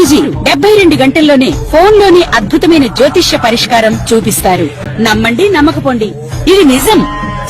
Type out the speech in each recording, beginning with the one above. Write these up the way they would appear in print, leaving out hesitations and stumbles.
గురూజీ 72 గంటల్లోనే ఫోన్లోని అద్భుతమైన జ్యోతిష్య పరిష్కారం చూపిస్తారు. నమ్మండి, నమ్మకపోండి, ఇది నిజం.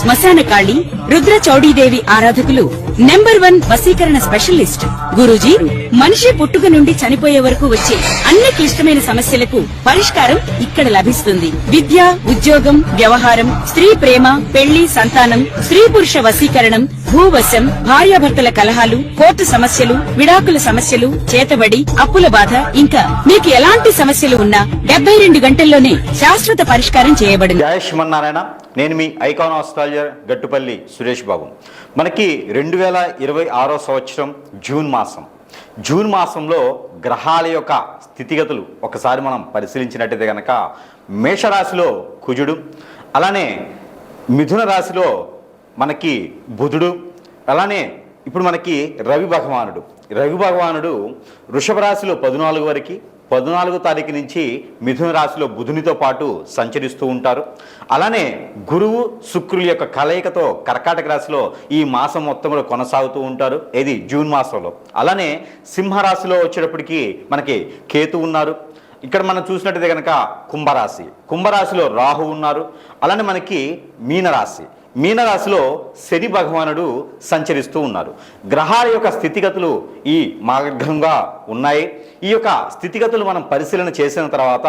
శ్మశాన కాళి రుద్ర చౌడీదేవి ఆరాధకులు నంబర్ 1 వశీకరణ స్పెషలిస్ట్. గురూజీ మనిషి పుట్టుక నుండి చనిపోయే వరకు వచ్చే అన్ని క్లిష్టమైన సమస్యలకు పరిష్కారం ఇక్కడ లభిస్తుంది. విద్య, ఉద్యోగం, వ్యవహారం, స్త్రీ ప్రేమ, పెళ్లి, సంతానం, స్త్రీ పురుష వశీకరణం, భూవశం, భార్యాభర్తల కలహాలు, కోర్టు సమస్యలు, విడాకుల సమస్యలు, చేతబడి, అప్పుల బాధ, ఇంకా మీకు ఎలాంటి సమస్యలు ఉన్నా 72 గంటల్లోనే శాశ్వత పరిష్కారం చేయబడింది. జయ శ్రీమన్నారాయణ. నేను మీ ఐకాన్ ఆస్ట్రాలజర్ గట్టుపల్లి సురేష్ బాబు. మనకి 2026 సంవత్సరం జూన్ మాసంలో గ్రహాల యొక్క స్థితిగతులు ఒకసారి మనం పరిశీలించినట్టయితే కనుక మేషరాశిలో కుజుడు, అలానే మిథున రాశిలో మనకి బుధుడు, అలానే ఇప్పుడు మనకి రవి భగవానుడు వృషభ రాశిలో 14 వరకు, 14వ తారీఖు నుంచి మిథున రాశిలో బుధునితో పాటు సంచరిస్తూ ఉంటారు. అలానే గురువు శుక్రుల యొక్క కలయికతో కర్కాటక రాశిలో ఈ మాసం మొత్తంలో కొనసాగుతూ ఉంటారు. ఇది జూన్ మాసంలో. అలానే సింహరాశిలో వచ్చేటప్పటికి మనకి కేతు ఉన్నారు. ఇక్కడ మనం చూసినట్టయితే కనుక కుంభరాశిలో రాహు ఉన్నారు. అలానే మనకి మీనరాశిలో శని భగవానుడు సంచరిస్తూ ఉన్నారు. గ్రహాల యొక్క స్థితిగతులు ఈ మార్గంగా ఉన్నాయి. ఈ యొక్క స్థితిగతులు మనం పరిశీలన చేసిన తర్వాత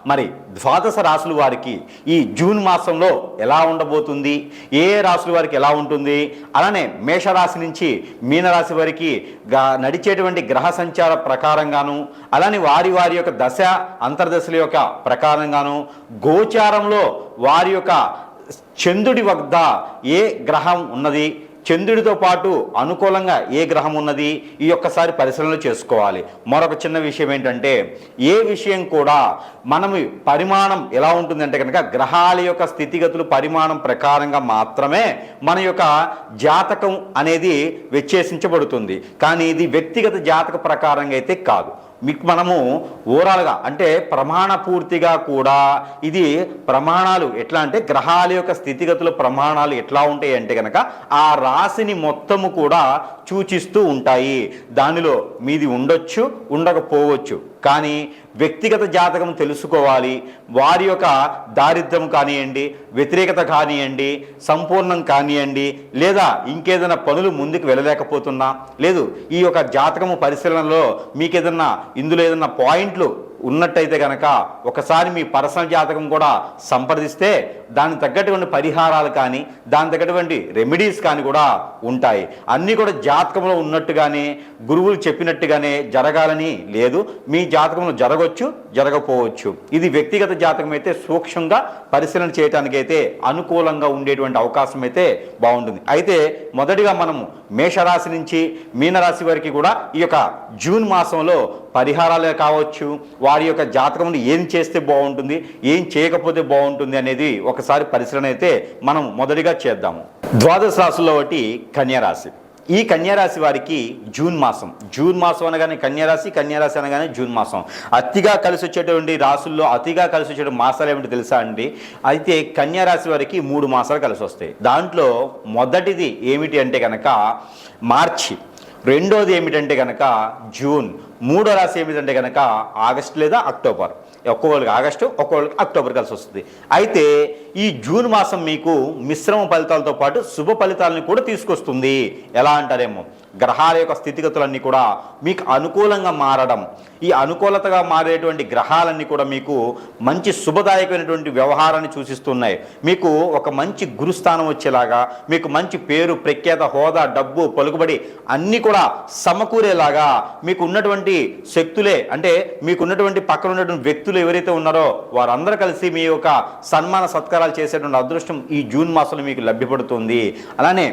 మరి ద్వాదశ రాశుల వారికి ఈ జూన్ మాసంలో ఎలా ఉండబోతుంది, ఏ రాశుల వారికి ఎలా ఉంటుంది, అలానే మేషరాశి నుంచి మీనరాశి వారికి నడిచేటువంటి గ్రహ సంచార ప్రకారంగాను, అలానే వారి యొక్క దశ అంతర్దశల యొక్క ప్రకారంగాను, గోచారంలో వారి యొక్క చంద్రుడి వద్ద ఏ గ్రహం ఉన్నది, చంద్రుడితో పాటు అనుకూలంగా ఏ గ్రహం ఉన్నది, ఈ ఒక్కసారి పరిశీలన చేసుకోవాలి. మరొక చిన్న విషయం ఏంటంటే, ఏ విషయం కూడా మనం పరిమాణం ఎలా ఉంటుందంటే కనుక గ్రహాల యొక్క స్థితిగతులు పరిమాణం ప్రకారంగా మాత్రమే మన యొక్క జాతకం అనేది విశ్లేషించబడుతుంది. కానీ ఇది వ్యక్తిగత జాతక ప్రకారంగా అయితే కాదు. మీకు మనము ఓవరాల్గా అంటే ప్రమాణ పూర్తిగా కూడా ఇది ప్రమాణాలు ఎట్లా అంటే గ్రహాల యొక్క స్థితిగతుల ప్రమాణాలు ఎట్లా ఉంటాయి అంటే కనుక ఆ రాశిని మొత్తము కూడా సూచిస్తూ ఉంటాయి. దానిలో మీది ఉండొచ్చు, ఉండకపోవచ్చు. కానీ వ్యక్తిగత జాతకం తెలుసుకోవాలి. వారి యొక్క దారిద్ర్యం కానివ్వండి, వ్యతిరేకత కానివ్వండి, సంపూర్ణం కానివ్వండి, లేదా ఇంకేదైనా పనులు ముందుకు వెళ్ళలేకపోతున్నా, లేదు ఈ యొక్క జాతకము పరిశీలనలో మీకు ఇందులో ఏదైనా పాయింట్లు ఉన్నట్టయితే కనుక ఒకసారి మీ పర్సనల్ జాతకం కూడా సంప్రదిస్తే దానికి తగ్గటువంటి పరిహారాలు కానీ, దానికి తగ్గటువంటి రెమెడీస్ కానీ కూడా ఉంటాయి. అన్నీ కూడా జాతకంలో ఉన్నట్టుగానే గురువులు చెప్పినట్టుగానే జరగాలని లేదు. మీ జాతకంలో జరగవచ్చు, జరగకపోవచ్చు. ఇది వ్యక్తిగత జాతకం అయితే సూక్ష్మంగా పరిశీలన చేయడానికి అయితే అనుకూలంగా ఉండేటువంటి అవకాశం అయితే బాగుంటుంది. అయితే మొదటిగా మనము మేషరాశి నుంచి మీనరాశి వరకు కూడా ఈ యొక్క జూన్ మాసంలో పరిహారాలే కావచ్చు, వారి యొక్క జాతకంలో ఏం చేస్తే బాగుంటుంది, ఏం చేయకపోతే బాగుంటుంది అనేది ఒకసారి పరిశీలన అయితే మనం మొదటిగా చేద్దాము. ద్వాదశ రాశుల్లో ఒకటి కన్యారాశి. ఈ కన్యారాశి వారికి జూన్ మాసం అనగానే కన్యారాశి అనగానే జూన్ మాసం. అతిగా కలిసి వచ్చేటువంటి రాశుల్లో అతిగా కలిసి వచ్చే మాసాలు ఏమిటి తెలుసా అండి? అయితే కన్యారాశి వారికి 3 మాసాలు కలిసి వస్తాయి. దాంట్లో మొదటిది ఏమిటి అంటే కనుక మార్చి, రెండోది ఏమిటంటే కనుక జూన్, మూడో రాశి ఏమిటంటే కనుక ఆగస్టు లేదా అక్టోబర్. ఒక్కొక్కరికి ఆగస్టు, ఒక్కొక్కరికి అక్టోబర్ కలిసి వస్తుంది. అయితే ఈ జూన్ మాసం మీకు మిశ్రమ ఫలితాలతో పాటు శుభ ఫలితాలను కూడా తీసుకొస్తుంది. ఎలా అంటారేమో, గ్రహాల యొక్క స్థితిగతులన్నీ కూడా మీకు అనుకూలంగా మారడం, ఈ అనుకూలతగా మారేటువంటి గ్రహాలన్నీ కూడా మీకు మంచి శుభదాయకమైనటువంటి వ్యవహారాన్ని సూచిస్తున్నాయి. మీకు ఒక మంచి గురుస్థానం వచ్చేలాగా, మీకు మంచి పేరు, ప్రఖ్యాత, హోదా, డబ్బు, పలుకుబడి అన్నీ కూడా సమకూరేలాగా మీకు ఉన్నటువంటి శక్తులే అంటే మీకున్నటువంటి పక్కన ఉన్నటువంటి వ్యక్తులు ఎవరైతే ఉన్నారో వారందరూ కలిసి మీ యొక్క సన్మాన సత్కారాలు చేసేటువంటి అదృష్టం ఈ జూన్ మాసంలో మీకు లభ్యపడుతుంది. అలానే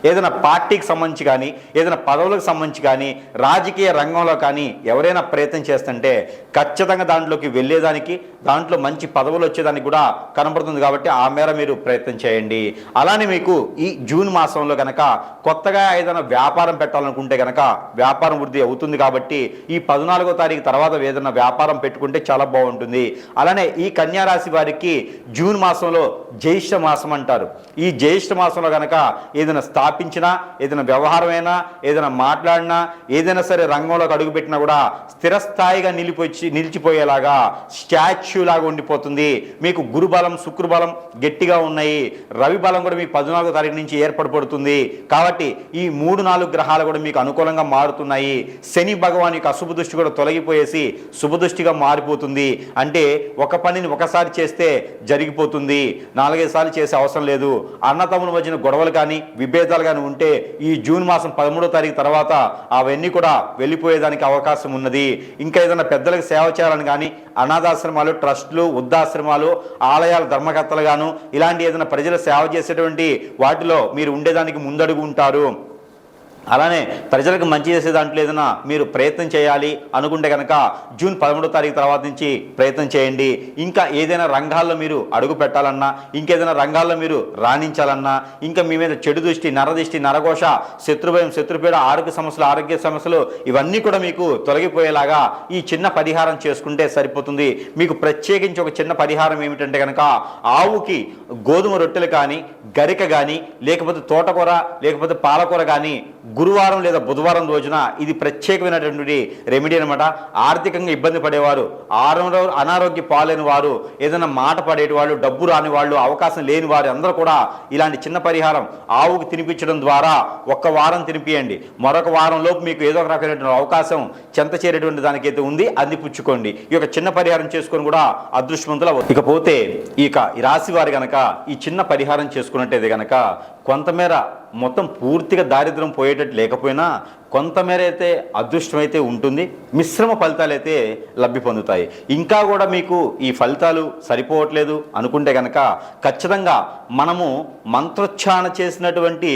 ఏదైనా పార్టీకి సంబంధించి కానీ, ఏదైనా పదవులకు సంబంధించి కానీ, రాజకీయ రంగంలో కానీ ఎవరైనా ప్రయత్నం చేస్తుంటే ఖచ్చితంగా దాంట్లోకి వెళ్ళేదానికి, దాంట్లో మంచి పదవులు వచ్చేదానికి కూడా కనబడుతుంది. కాబట్టి ఆ మేర మీరు ప్రయత్నం చేయండి. అలానే మీకు ఈ జూన్ మాసంలో కనుక కొత్తగా ఏదైనా వ్యాపారం పెట్టాలనుకుంటే కనుక వ్యాపారం వృద్ధి అవుతుంది. కాబట్టి ఈ 14వ తారీఖు తర్వాత ఏదైనా వ్యాపారం పెట్టుకుంటే చాలా బాగుంటుంది. అలానే ఈ కన్యారాశి వారికి జూన్ మాసం మాసంలో జ్యేష్ఠ మాసం అంటారు. ఈ జ్యేష్ఠ మాసంలో కనుక ఏదైనా స్థాపించినా, ఏదైనా వ్యవహారమైనా, ఏదైనా మాట్లాడినా, ఏదైనా సరే రంగంలోకి అడుగుపెట్టినా కూడా స్థిరస్థాయిగా నిలిచిపోయేలాగా స్టాచ్యూ లాగా ఉండిపోతుంది. మీకు గురుబలం, శుక్రబలం గట్టిగా ఉన్నాయి. రవి బలం కూడా మీకు 14వ తారీఖు నుంచి ఏర్పడబడుతుంది. కాబట్టి ఈ 3-4 గ్రహాలు కూడా మీకు అనుకూలంగా మారుతున్నాయి. శని భగవాన్ యొక్క అశుభ దృష్టి కూడా తొలగిపోయేసి శుభ దృష్టిగా మారిపోతుంది. అంటే ఒక పనిని ఒకసారి చేస్తే జరిగిపోతుంది, 4-5 సార్లు చేసే అవసరం లేదు. అన్నతమ్ముల మధ్యన గొడవలు కానీ, విభేదాలు కానీ ఉంటే ఈ జూన్ మాసం 13వ తారీఖు తర్వాత అవన్నీ కూడా వెళ్ళిపోయేదానికి అవకాశం ఉన్నది. ఇంకా ఏదైనా పెద్దలకు సేవ చేయాలని కానీ, అనాథాశ్రమాలు, ట్రస్టులు, వృద్ధాశ్రమాలు, ఆలయాల ధర్మకర్తలు గాను ఇలాంటి ఏదైనా ప్రజల సేవ చేసేటువంటి వాటిలో మీరు ఉండేదానికి ముందడుగు ఉంటారు. అలానే ప్రజలకు మంచి చేసే దాంట్లో ఏదైనా మీరు ప్రయత్నం చేయాలి అనుకుంటే కనుక జూన్ 13వ తారీఖు తర్వాత నుంచి ప్రయత్నం చేయండి. ఇంకా ఏదైనా రంగాల్లో మీరు అడుగు పెట్టాలన్నా, ఇంకేదైనా రంగాల్లో మీరు రాణించాలన్నా, ఇంకా మీ మీద చెడు దృష్టి, నరదిష్టి, నరఘోష, శత్రుభయం, శత్రుపీడ, ఆరోగ్య సమస్యలు ఇవన్నీ కూడా మీకు తొలగిపోయేలాగా ఈ చిన్న పరిహారం చేసుకుంటే సరిపోతుంది. మీకు ప్రత్యేకించి ఒక చిన్న పరిహారం ఏమిటంటే కనుక ఆవుకి గోధుమ రొట్టెలు కానీ, గరిక కానీ, లేకపోతే తోటకూర, లేకపోతే పాలకూర కానీ గురువారం లేదా బుధవారం రోజున ఇది ప్రత్యేకమైనటువంటి రెమెడీ అనమాట. ఆర్థికంగా ఇబ్బంది పడేవారు, అనారోగ్య పాలైన వారు, ఏదైనా మాట పడేటి వాళ్ళు, డబ్బు రాని వాళ్ళు, అవకాశం లేని వారు అందరూ కూడా ఇలాంటి చిన్న పరిహారం ఆవుకు తినిపించడం ద్వారా ఒక్క వారం తినిపియండి. మరొక వారం లోపు మీకు ఏదో ఒక రకమైనటువంటి అవకాశం చెంత చేరేటువంటి దానికైతే ఉంది, అందిపుచ్చుకోండి. ఈ యొక్క చిన్న పరిహారం చేసుకొని కూడా అదృష్టవంతులు అవ్వదు. ఇకపోతే ఈ రాశి వారు గనక ఈ చిన్న పరిహారం చేసుకున్నట్టయితే గనక కొంతమేర మొత్తం పూర్తిగా దారిద్ర్యం పోయేటట్టు లేకపోయినా కొంతమేర అయితే అదృష్టమైతే ఉంటుంది, మిశ్రమ ఫలితాలు అయితే లబ్ధి పొందుతాయి. ఇంకా కూడా మీకు ఈ ఫలితాలు సరిపోవట్లేదు అనుకుంటే కనుక ఖచ్చితంగా మనము మంత్రోచ్చారణ చేసినటువంటి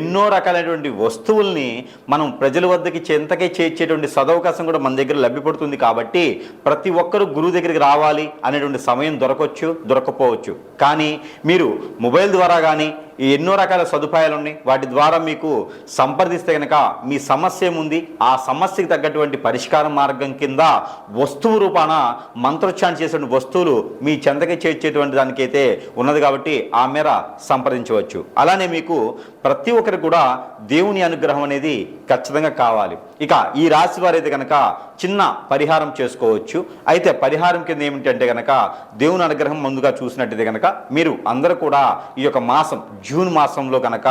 ఎన్నో రకాలైనటువంటి వస్తువుల్ని మనం ప్రజల వద్దకి చెంతకే చేర్చేటువంటి సదవకాశం కూడా మన దగ్గర లభ్యపడుతుంది. కాబట్టి ప్రతి ఒక్కరూ గురువు దగ్గరికి రావాలి అనేటువంటి సమయం దొరకపోవచ్చు. కానీ మీరు మొబైల్ ద్వారా కానీ ఎన్నో రకాల సదుపాయాలు ఉన్నాయి, వాటి ద్వారా మీకు సంప్రదిస్తే కనుక మీ సమస్య ఏముంది, ఆ సమస్యకి తగ్గటువంటి పరిష్కార మార్గం కింద వస్తువు రూపాన మంత్రోచ్చారణ చేసే వస్తువులు మీ చెంతకి చేర్చేటువంటి దానికైతే ఉన్నది. కాబట్టి ఆ మేర సంప్రదించవచ్చు. అలానే మీకు ప్రతి ఒక్కరికి కూడా దేవుని అనుగ్రహం అనేది ఖచ్చితంగా కావాలి. ఇక ఈ రాశి వారైతే కనుక చిన్న పరిహారం చేసుకోవచ్చు. అయితే పరిహారం కింద ఏమిటంటే కనుక దేవుని అనుగ్రహం ముందుగా చూసినట్టయితే కనుక మీరు అందరూ కూడా ఈ యొక్క మాసం జూన్ మాసంలో కనుక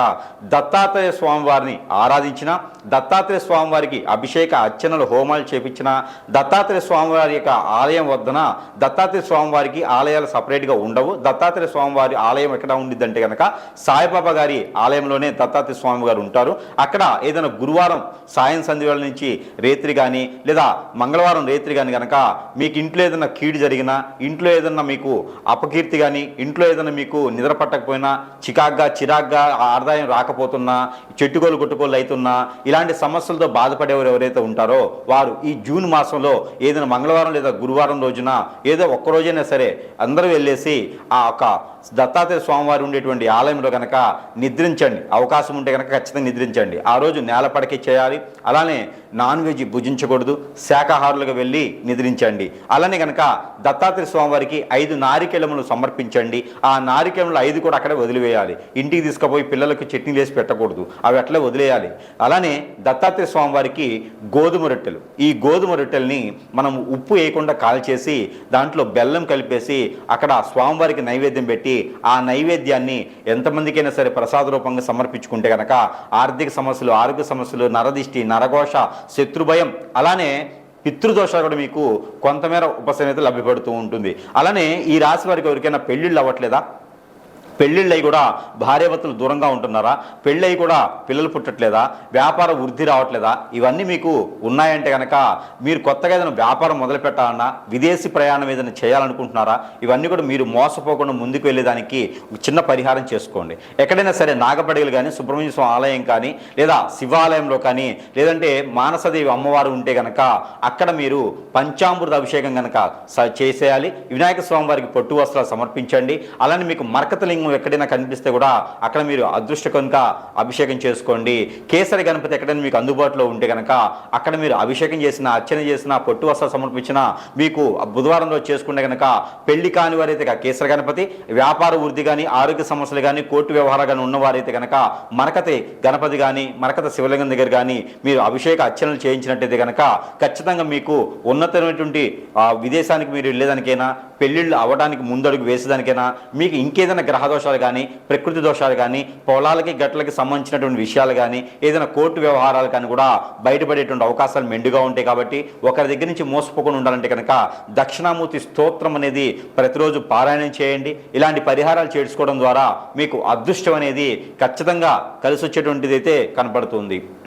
దత్తాత్రేయ స్వామి వారిని ఆరాధించిన, దత్తాత్రేయ స్వామి వారికి అభిషేక అర్చనలు, హోమాలు చేపించిన, దత్తాత్రేయ స్వామి వారి యొక్క ఆలయం వద్దన దత్తాత్రేయ స్వామి వారికి ఆలయాలు సపరేట్గా ఉండవు. దత్తాత్రేయ స్వామి వారి ఆలయం ఎక్కడ ఉండిద్దంటే కనుక సాయిబాబా గారి ఆలయంలోనే దత్తాత్రేయ స్వామి గారు ఉంటారు. అక్కడ ఏదైనా గురువారం సాయం సంధ్యవేళ నుంచి రేత్రి కానీ లేదా మంగళవారం రేత్రి కానీ కనుక మీకు ఇంట్లో ఏదైనా కీడు జరిగినా, ఇంట్లో ఏదైనా మీకు అపకీర్తి కానీ, ఇంట్లో ఏదైనా మీకు నిద్ర పట్టకపోయినా, చిరాగ్గా ఆదాయం రాకపోతున్నా, చెట్టుకోలు కొట్టుకోలు అవుతున్నా, ఇలాంటి సమస్యలతో బాధపడేవారు ఎవరైతే ఉంటారో వారు ఈ జూన్ మాసంలో ఏదైనా మంగళవారం లేదా గురువారం రోజున ఏదో ఒక్కరోజైనా సరే అందరూ వెళ్ళేసి ఆ ఒక దత్తాత్రేయ స్వామివారు ఉండేటువంటి ఆలయంలో కనుక నిద్రించండి. అవకాశం ఉంటే కనుక ఖచ్చితంగా నిద్రించండి. ఆ రోజు నేలపడకే చేయాలి. అలానే నాన్ వెజ్ భుజించకూడదు, శాకాహారులుగా వెళ్ళి నిద్రించండి. అలానే కనుక దత్తాత్రేయ స్వామివారికి 5 నారికేళములు సమర్పించండి. ఆ నారికేళములు 5 కూడా అక్కడే వదిలివేయాలి. ఇంటికి తీసుకుపోయి పిల్లలకు చట్నీలు వేసి పెట్టకూడదు, అవి అట్లే వదిలేయాలి. అలానే దత్తాత్రేయ స్వామివారికి గోధుమ రొట్టెలు, ఈ గోధుమ రొట్టెల్ని మనం ఉప్పు వేయకుండా కాల్చేసి దాంట్లో బెల్లం కలిపేసి అక్కడ స్వామివారికి నైవేద్యం పెట్టి ఆ నైవేద్యాన్ని ఎంతమందికైనా సరే ప్రసాద రూపంగా సమర్పించుకుంటే కనుక ఆర్థిక సమస్యలు, ఆరోగ్య సమస్యలు, నరదిష్టి, నరఘోష, శత్రుభయం, అలానే పితృదోషాలు కూడా మీకు కొంతమేర ఉపశమనత లభ్యపడుతూ ఉంటుంది. అలానే ఈ రాశి వారికి ఎవరికైనా పెళ్ళిళ్ళు అవ్వట్లేదా? పెళ్ళిళ్ళయి కూడా భార్యాభర్తలు దూరంగా ఉంటున్నారా? పెళ్ళయి కూడా పిల్లలు పుట్టట్లేదా? వ్యాపార వృద్ధి రావట్లేదా? ఇవన్నీ మీకు ఉన్నాయంటే కనుక మీరు కొత్తగా ఏదైనా వ్యాపారం మొదలు పెట్టాలన్నా, విదేశీ ప్రయాణం ఏదైనా చేయాలనుకుంటున్నారా? ఇవన్నీ కూడా మీరు మోసపోకుండా ముందుకు వెళ్ళేదానికి ఒక చిన్న పరిహారం చేసుకోండి. ఎక్కడైనా సరే నాగపడిగలు కానీ, సుబ్రహ్మణ్య స్వామి ఆలయం కానీ, లేదా శివాలయంలో కానీ, లేదంటే మానసదేవి అమ్మవారు ఉంటే కనుక అక్కడ మీరు పంచామృత అభిషేకం కనుక చేసేయాలి. వినాయక స్వామి వారికి పొట్టు వస్త్రాలు సమర్పించండి. అలానే మీకు మరకతలింగం దీపం ఎక్కడైనా కనిపిస్తే కూడా అక్కడ మీరు అదృష్ట కనుక అభిషేకం చేసుకోండి. కేసరి గణపతి ఎక్కడైనా మీకు అందుబాటులో ఉంటే కనుక అక్కడ మీరు అభిషేకం చేసిన, అర్చన చేసిన, పొట్టు వస్త్రం సమర్పించిన, మీకు బుధవారం రోజు చేసుకుంటే కనుక పెళ్లి కాని వారైతే కేసరి గణపతి, వ్యాపార వృద్ధి కానీ, ఆరోగ్య సమస్యలు కానీ, కోర్టు వ్యవహారాలు కానీ ఉన్నవారైతే కనుక మరకతి గణపతి కానీ, మరకత శివలింగం దగ్గర కానీ మీరు అభిషేక అర్చనలు చేయించినట్టయితే కనుక ఖచ్చితంగా మీకు ఉన్నతమైనటువంటి విదేశానికి మీరు వెళ్ళేదానికైనా, పెళ్లిళ్ళు అవ్వడానికి ముందడుగు వేసేదానికైనా, మీకు ఇంకేదైనా గ్రహ దోషాలు కానీ, ప్రకృతి దోషాలు కానీ, పొలాలకి గట్లకి సంబంధించినటువంటి విషయాలు కానీ, ఏదైనా కోర్టు వ్యవహారాలు కానీ కూడా బయటపడేటువంటి అవకాశాలు మెండుగా ఉంటాయి. కాబట్టి ఒకరి దగ్గర నుంచి మోసపోకుండా ఉండాలంటే కనుక దక్షిణామూర్తి స్తోత్రం అనేది ప్రతిరోజు పారాయణం చేయండి. ఇలాంటి పరిహారాలు చేసుకోవడం ద్వారా మీకు అదృష్టం అనేది ఖచ్చితంగా కలిసి వచ్చేటువంటిది అయితే కనపడుతుంది.